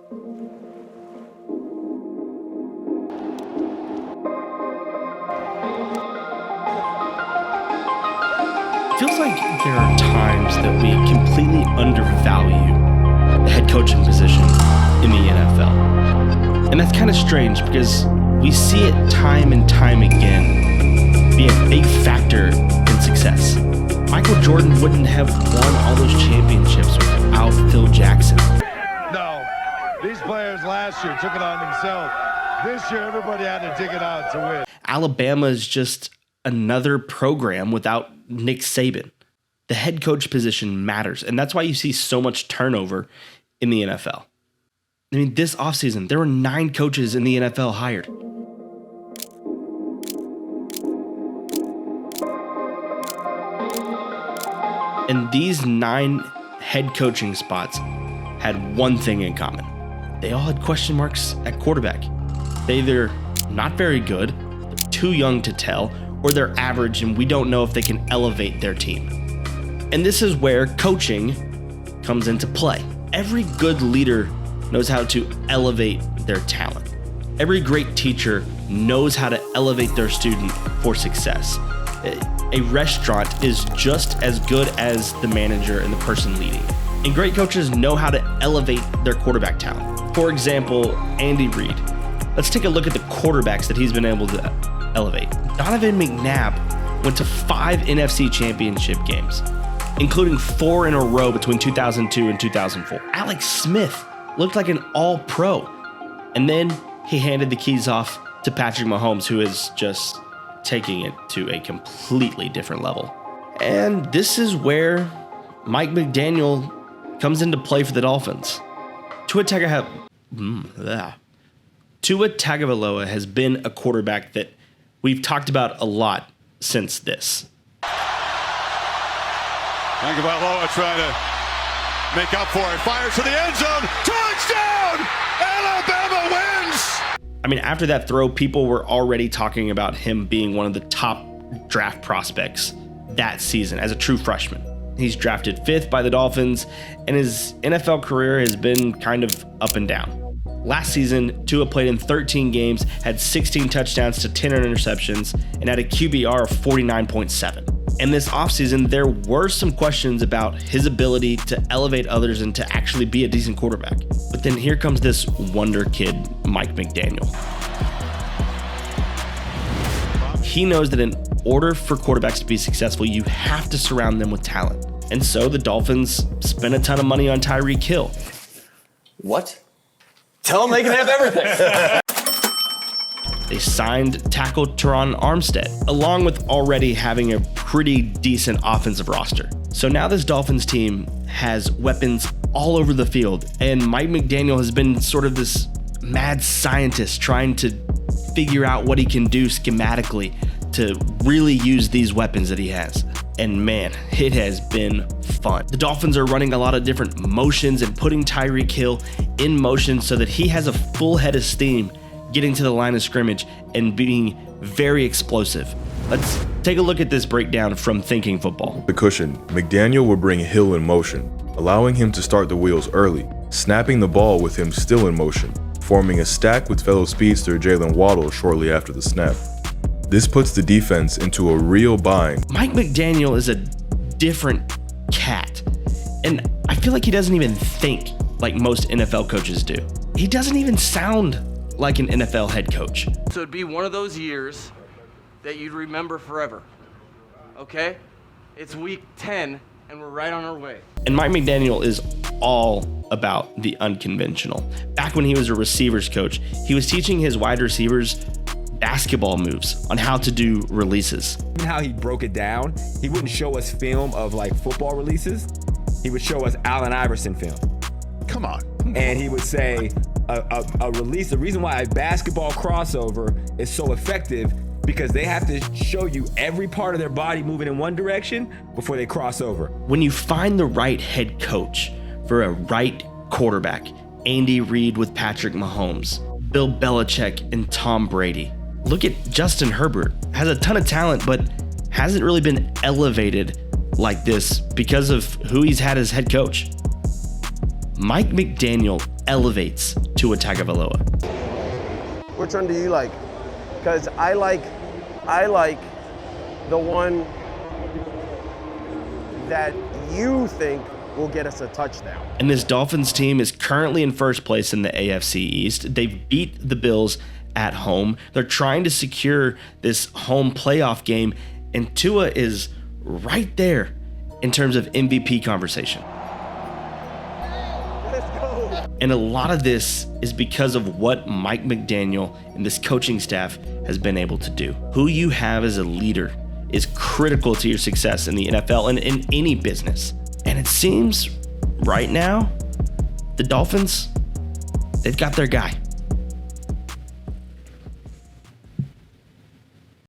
Feels like there are times that we completely undervalue the head coaching position in the NFL. And that's kind of strange because we see it time and time again be a big factor in success. Michael Jordan wouldn't have won all those championships without Phil Jackson. No, these players last year took it on themselves. This year, everybody had to dig it out to win. Alabama is just another program without Nick Saban. The head coach position matters, and that's why you see so much turnover in the NFL. I mean, this offseason, there were 9 coaches in the NFL hired. And these 9 head coaching spots had one thing in common. They all had question marks at quarterback. They're either not very good, they're too young to tell, or they're average and we don't know if they can elevate their team. And this is where coaching comes into play. Every good leader knows how to elevate their talent. Every great teacher knows how to elevate their student for success. A restaurant is just as good as the manager and the person leading. And great coaches know how to elevate their quarterback talent. For example, Andy Reid. Let's take a look at the quarterbacks that he's been able to elevate. Donovan McNabb went to 5 NFC championship games, including 4 in a row between 2002 and 2004. Alex Smith looked like an all-pro. And then he handed the keys off to Patrick Mahomes, who is just taking it to a completely different level. And this is where Mike McDaniel comes into play for the Dolphins. Tua Tagovailoa has been a quarterback that we've talked about a lot since this. Tagovailoa trying to make up for it. Fires to the end zone. Touchdown! Alabama wins! I mean, after that throw, people were already talking about him being one of the top draft prospects that season as a true freshman. He's drafted 5th by the Dolphins, and his NFL career has been kind of up and down. Last season, Tua played in 13 games, had 16 touchdowns to 10 interceptions, and had a QBR of 49.7. And this offseason, there were some questions about his ability to elevate others and to actually be a decent quarterback. But then here comes this wonder kid, Mike McDaniel. He knows that in order for quarterbacks to be successful, you have to surround them with talent. And so the Dolphins spent a ton of money on Tyreek Hill. What? Tell them they can have everything. They signed tackle Teron Armstead, along with already having a pretty decent offensive roster. So now this Dolphins team has weapons all over the field, and Mike McDaniel has been sort of this mad scientist trying to figure out what he can do schematically to really use these weapons that he has. And man, it has been fun. The Dolphins are running a lot of different motions and putting Tyreek Hill in motion so that he has a full head of steam getting to the line of scrimmage and being very explosive. Let's take a look at this breakdown from Thinking Football. The cushion, McDaniel will bring Hill in motion, allowing him to start the wheels early, snapping the ball with him still in motion, forming a stack with fellow speedster Jalen Waddle shortly after the snap. This puts the defense into a real bind. Mike McDaniel is a different cat, and I feel like he doesn't even think like most NFL coaches do. He doesn't even sound like an NFL head coach. So it'd be one of those years that you'd remember forever, okay? It's week 10, and we're right on our way. And Mike McDaniel is all about the unconventional. Back when he was a receivers coach, he was teaching his wide receivers basketball moves on how to do releases. How he broke it down, he wouldn't show us film of like football releases. He would show us Allen Iverson film. Come on. And he would say a release, the reason why a basketball crossover is so effective because they have to show you every part of their body moving in one direction before they cross over. When you find the right head coach for a right quarterback, Andy Reid with Patrick Mahomes, Bill Belichick and Tom Brady. Look at Justin Herbert, has a ton of talent, but hasn't really been elevated like this because of who he's had as head coach. Mike McDaniel elevates Tua Tagovailoa? Which one do you like? Because I like the one that you think will get us a touchdown. And this Dolphins team is currently in first place in the AFC East. They've beat the Bills at home. They're trying to secure this home playoff game, and Tua is right there in terms of MVP conversation. Let's go. And a lot of this is because of what Mike McDaniel and this coaching staff has been able to do. Who you have as a leader is critical to your success in the NFL and in any business. And it seems right now, the Dolphins, they've got their guy.